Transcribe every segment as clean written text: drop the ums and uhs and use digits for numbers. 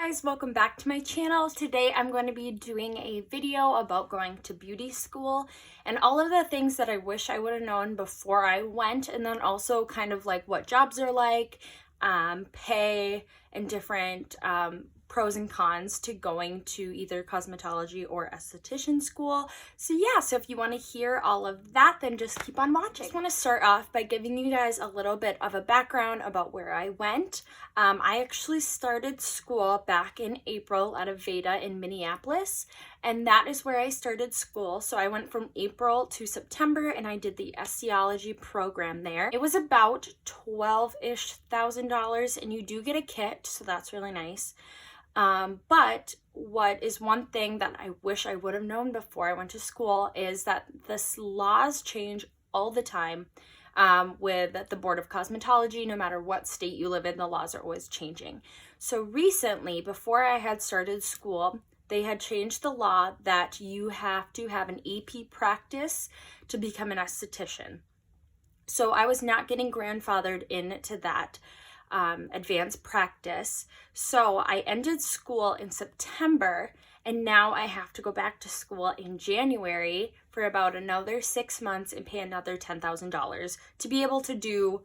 guys, welcome back to my channel. Today I'm going to be doing a video about going to beauty school and all of the things that I wish I would have known before I went, and then also kind of like what jobs are like, pay, and different pros and cons to going to either cosmetology or esthetician school. So yeah, so if you want to hear all of that, then just keep on watching. I just want to start off by giving you guys a little bit of a background about where I went. I actually started school back in April at AVEDA in Minneapolis, and that is where I started school. So I went from April to September and I did the esthetology program there. It was about $12,000-ish, and you do get a kit, so that's really nice. But what is one thing that I wish I would have known before I went to school is that the laws change all the time with the Board of Cosmetology. No matter what state you live in, the laws are always changing. So recently, before I had started school, they had changed the law that you have to have an AP practice to become an esthetician. So I was not getting grandfathered into that advanced practice. So I ended school in September, and now I have to go back to school in January for about another 6 months and pay another $10,000 to be able to do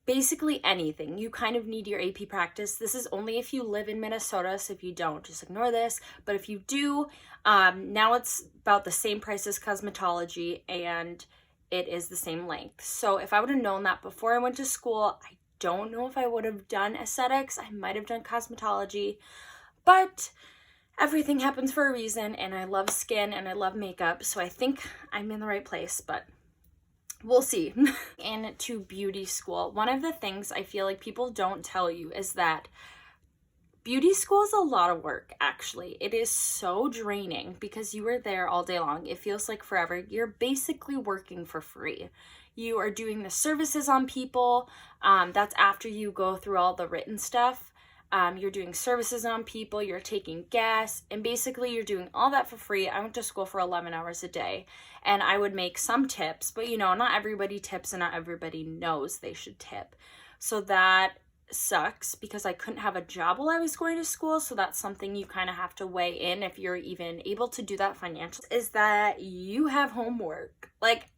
basically anything. You kind of need your AP practice. This is only if you live in Minnesota, so if you don't, just ignore this. But if you do, now it's about the same price as cosmetology, and it is the same length. So if I would have known that before I went to school, I don't know if I would have done aesthetics. I might have done cosmetology, but everything happens for a reason, and I love skin and I love makeup, so I think I'm in the right place, but we'll see. Into beauty school, one of the things I feel like people don't tell you is that beauty school is a lot of work. Actually, it is so draining because you are there all day long. It feels like forever. You're basically working for free. You are doing the services on people. That's after you go through all the written stuff. You're doing services on people, you're taking gas, and basically you're doing all that for free. I went to school for 11 hours a day, and I would make some tips, but you know, not everybody tips and not everybody knows they should tip. So that sucks because I couldn't have a job while I was going to school, so that's something you kind of have to weigh in if you're even able to do that financially, is that you have homework. Like,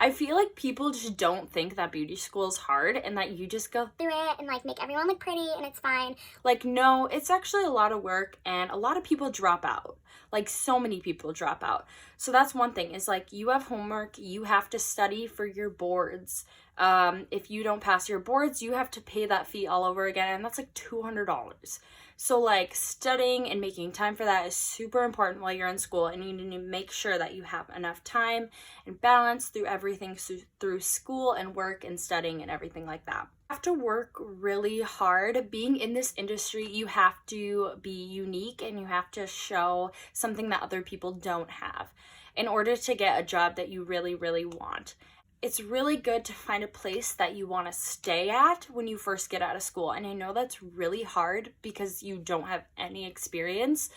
I feel like people just don't think that beauty school is hard and that you just go through it and like make everyone look pretty and it's fine. Like, no, it's actually a lot of work, and a lot of people drop out. Like, so many people drop out. So that's one thing, is like, you have homework, you have to study for your boards. If you don't pass your boards, you have to pay that fee all over again, and that's like $200. So like, studying and making time for that is super important while you're in school, and you need to make sure that you have enough time and balance through everything, through school and work and studying and everything like that. You have to work really hard. Being in this industry, you have to be unique and you have to show something that other people don't have in order to get a job that you really, really want. It's really good to find a place that you want to stay at when you first get out of school. And I know that's really hard because you don't have any experience,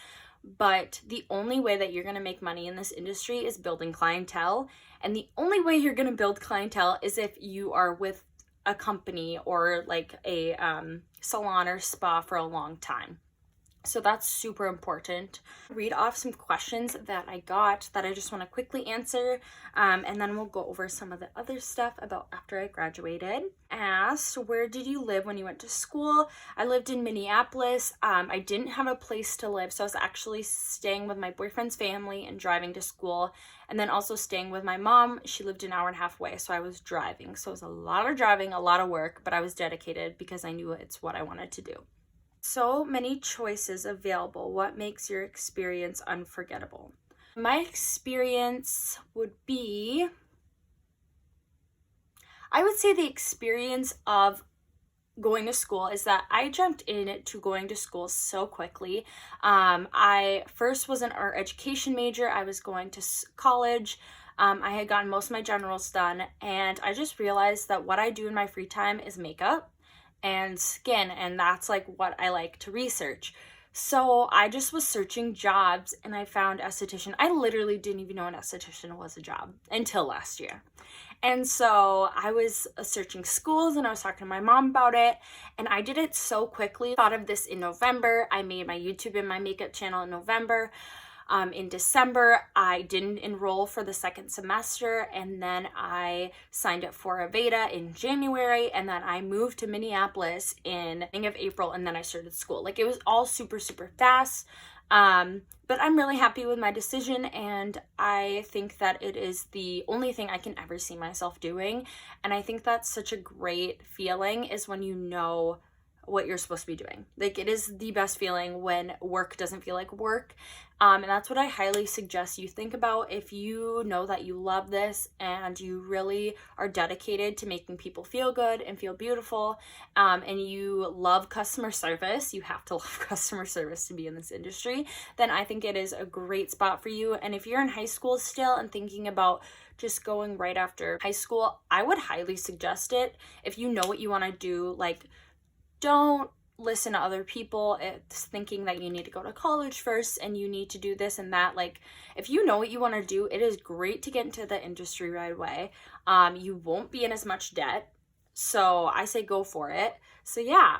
but the only way that you're going to make money in this industry is building clientele. And the only way you're going to build clientele is if you are with a company or like a salon or spa for a long time. So that's super important. Read off some questions that I got that I just want to quickly answer, and then we'll go over some of the other stuff about after I graduated. Asked, where did you live when you went to school? I lived in Minneapolis. I didn't have a place to live, so I was actually staying with my boyfriend's family and driving to school, and then also staying with my mom. She lived an hour and a half away, so I was driving. So it was a lot of driving, a lot of work, but I was dedicated because I knew it's what I wanted to do. So many choices available. What makes your experience unforgettable? My experience would be, I would say the experience of going to school is that I jumped into going to school so quickly. I first was an art education major. I was going to college. I had gotten most of my generals done, and I just realized that what I do in my free time is makeup and skin, and that's like what I like to research. So I just was searching jobs and I found esthetician. I literally didn't even know an esthetician was a job until last year. And so I was searching schools and I was talking to my mom about it, and I did it so quickly. Thought of this in November. I made my YouTube and my makeup channel in November. In December, I didn't enroll for the second semester, and then I signed up for AVEDA in January, and then I moved to Minneapolis in the beginning of April, and then I started school. Like, it was all super, super fast. But I'm really happy with my decision, and I think that it is the only thing I can ever see myself doing. And I think that's such a great feeling, is when you know what you're supposed to be doing. Like, it is the best feeling when work doesn't feel like work. And that's what I highly suggest you think about. If you know that you love this and you really are dedicated to making people feel good and feel beautiful, and you love customer service, you have to love customer service to be in this industry, then I think it is a great spot for you. And if you're in high school still and thinking about just going right after high school, I would highly suggest it. If you know what you want to do, like, don't listen to other people. It's thinking that you need to go to college first and you need to do this and that. Like, if you know what you want to do, it is great to get into the industry right away. You won't be in as much debt, so I say go for it. So yeah,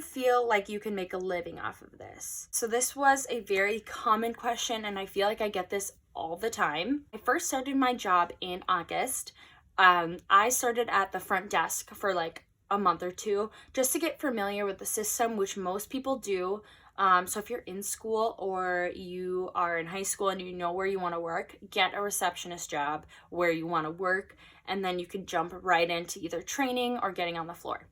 feel like you can make a living off of this. So this was a very common question, and I feel like I get this all the time. I first started my job in August. I started at the front desk for like a month or two just to get familiar with the system, which most people do. So if you're in school or you are in high school and you know where you want to work, get a receptionist job where you want to work, and then you can jump right into either training or getting on the floor.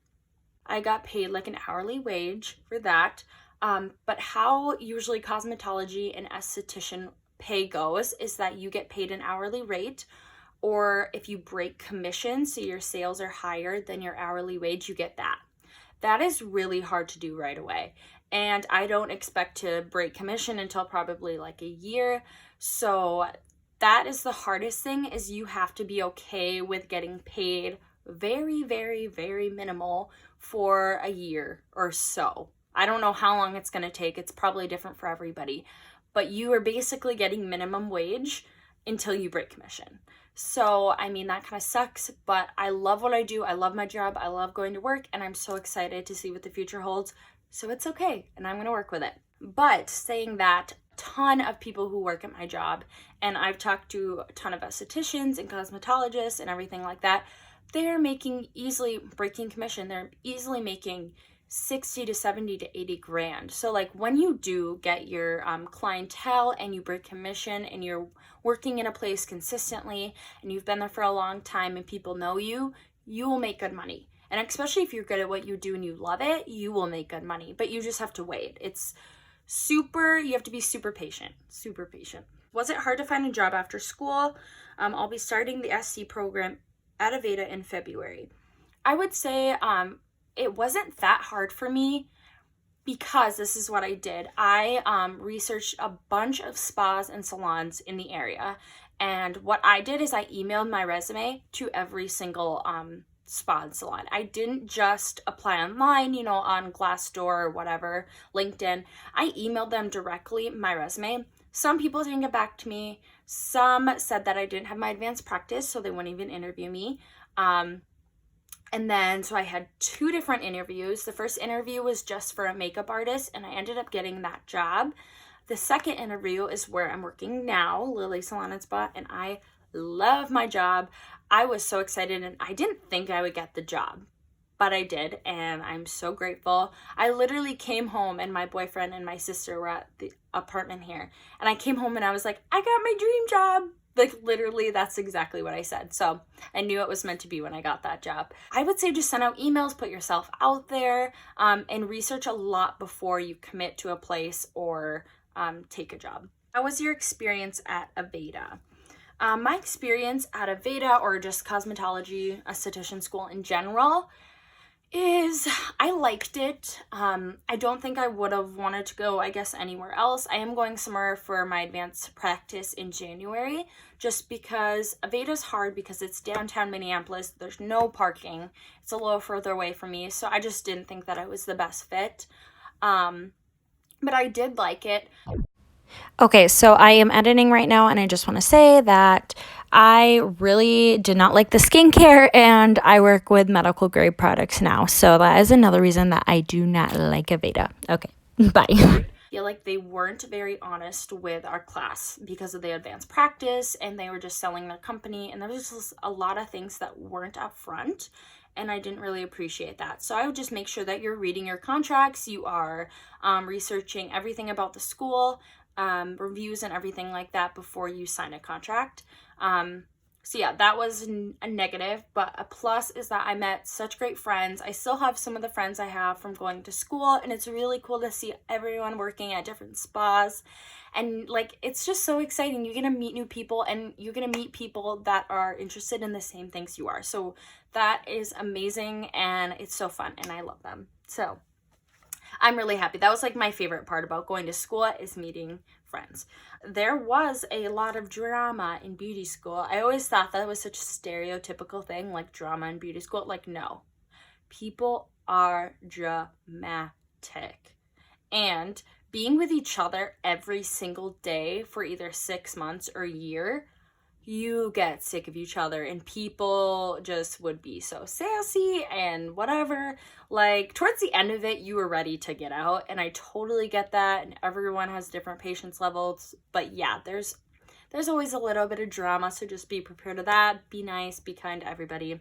I got paid like an hourly wage for that. But how usually cosmetology and esthetician pay goes is that you get paid an hourly rate, or if you break commission, so your sales are higher than your hourly wage, you get that. That is really hard to do right away. And I don't expect to break commission until probably like a year. So that is the hardest thing, is you have to be okay with getting paid very, very, very minimal for a year or so. I don't know how long it's going to take. It's probably different for everybody. But you are basically getting minimum wage until you break commission. So, I mean, that kind of sucks, but I love what I do. I love my job. I love going to work, and I'm so excited to see what the future holds. So it's okay, and I'm going to work with it. But saying that, a ton of people who work at my job, and I've talked to a ton of estheticians and cosmetologists and everything like that, they're making easily breaking commission. They're easily making 60 to 70 to 80 grand. So like, when you do get your clientele and you break commission and you're working in a place consistently and you've been there for a long time and people know you, you will make good money. And especially if you're good at what you do and you love it, you will make good money, but you just have to wait. You have to be super patient, super patient. Was it hard to find a job after school? I'll be starting the SC program at AVEDA in February. I would say it wasn't that hard for me, because this is what I did. I researched a bunch of spas and salons in the area, and what I did is I emailed my resume to every single spa and salon. I didn't just apply online, on Glassdoor or whatever, LinkedIn. I emailed them directly my resume. Some people didn't get back to me. Some said that I didn't have my advanced practice, so they wouldn't even interview me. And then, so I had 2 different interviews. The first interview was just for a makeup artist, and I ended up getting that job. The second interview is where I'm working now, Lily Salon and Spa, and I love my job. I was so excited, and I didn't think I would get the job, but I did, and I'm so grateful. I literally came home, and my boyfriend and my sister were at the apartment here, and I came home and I was like, I got my dream job. Like, literally, that's exactly what I said. So I knew it was meant to be when I got that job. I would say just send out emails, put yourself out there, and research a lot before you commit to a place or take a job. How was your experience at AVEDA? My experience at AVEDA, or just cosmetology esthetician school in general, is I liked it. I don't think I would have wanted to go, anywhere else. I am going somewhere for my advanced practice in January, just because AVEDA's hard because it's downtown Minneapolis. There's no parking. It's a little further away from me, so I just didn't think that I was the best fit. But I did like it. Okay, so I am editing right now, and I just want to say that I really did not like the skincare, and I work with medical grade products now. So that is another reason that I do not like AVEDA. Okay, bye. I feel like they weren't very honest with our class because of the advanced practice, and they were just selling their company, and there was just a lot of things that weren't up front, and I didn't really appreciate that. So I would just make sure that you're reading your contracts, you are researching everything about the school, reviews and everything like that before you sign a contract. So yeah, that was a negative, but a plus is that I met such great friends. I still have some of the friends I have from going to school, and it's really cool to see everyone working at different spas. And like, it's just so exciting. You're gonna meet new people, and you're gonna meet people that are interested in the same things you are. So that is amazing, and it's so fun, and I love them. So I'm really happy. That was like my favorite part about going to school, is meeting friends. There was a lot of drama in beauty school. I always thought that was such a stereotypical thing, like drama in beauty school. Like, no, people are dramatic. And being with each other every single day for either 6 months or a year, you get sick of each other, and people just would be so sassy and whatever. Like, towards the end of it, you were ready to get out, and I totally get that, and everyone has different patience levels. But yeah, there's always a little bit of drama, so just be prepared to that. Be nice, be kind to everybody,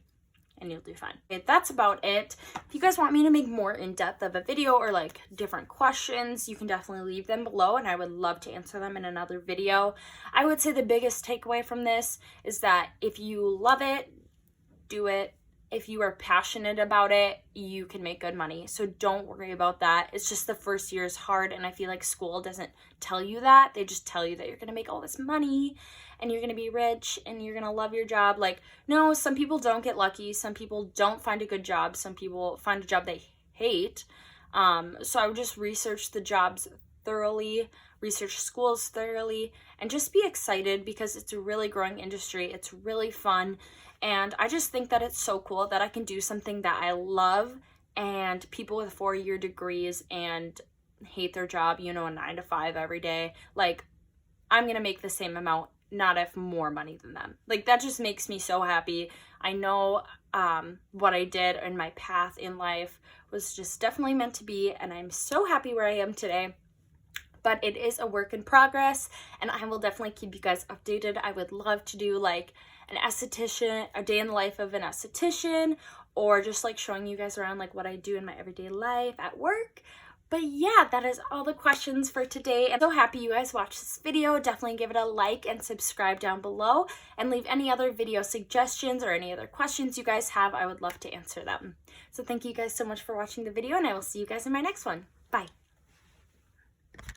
and you'll do fine. Okay, that's about it. If you guys want me to make more in-depth of a video, or like different questions, you can definitely leave them below, and I would love to answer them in another video. I would say the biggest takeaway from this is that if you love it, do it. If you are passionate about it, you can make good money. So don't worry about that. It's just the first year is hard, and I feel like school doesn't tell you that. They just tell you that you're gonna make all this money and you're gonna be rich and you're gonna love your job. Like, no, some people don't get lucky. Some people don't find a good job. Some people find a job they hate. So I would just research the jobs thoroughly, research schools thoroughly, and just be excited, because it's a really growing industry. It's really fun. And I just think that it's so cool that I can do something that I love, and people with 4-year degrees and hate their job, a 9 to 5 every day, like, I'm gonna make the same amount, not if more money than them. Like, that just makes me so happy. I know what I did in my path in life was just definitely meant to be, and I'm so happy where I am today. But it is a work in progress, and I will definitely keep you guys updated. I would love to do like an esthetician, a day in the life of an esthetician, or just like showing you guys around like what I do in my everyday life at work. But yeah, that is all the questions for today. I'm so happy you guys watched this video. Definitely give it a like and subscribe down below, and leave any other video suggestions or any other questions you guys have. I would love to answer them. So thank you guys so much for watching the video, and I will see you guys in my next one. Bye.